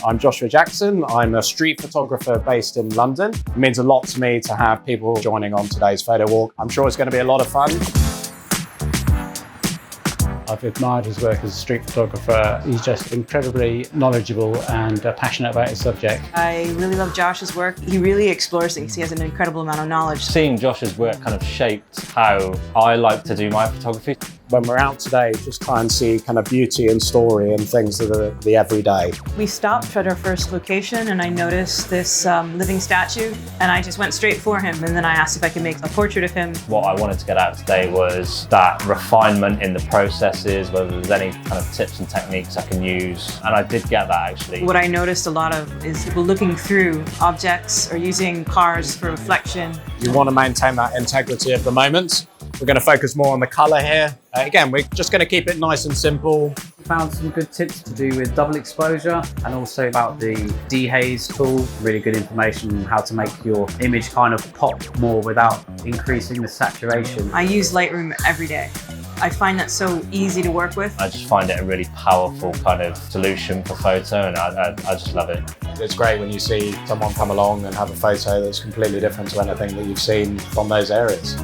I'm Joshua Jackson. I'm a street photographer based in London. It means a lot to me to have people joining on today's photo walk. I'm sure it's going to be a lot of fun. I've admired his work as a street photographer. He's just incredibly knowledgeable and passionate about his subject. I really love Josh's work. He really explores things. He has an incredible amount of knowledge. Seeing Josh's work kind of shaped how I like to do my photography. When we're out today, just try and see kind of beauty and story and things that are the everyday. We stopped at our first location and I noticed this living statue and I just went straight for him, and then I asked if I could make a portrait of him. What I wanted to get out today was that refinement in the processes, whether there's any kind of tips and techniques I can use, and I did get that actually. What I noticed a lot of is people looking through objects or using cars for reflection. You want to maintain that integrity of the moment. We're going to focus more on the color here. Again, we're just going to keep it nice and simple. Found some good tips to do with double exposure and also about the dehaze tool. Really good information on how to make your image kind of pop more without increasing the saturation. I use Lightroom every day. I find that so easy to work with. I just find it a really powerful kind of solution for photo, and I just love it. It's great when you see someone come along and have a photo that's completely different to anything that you've seen from those areas.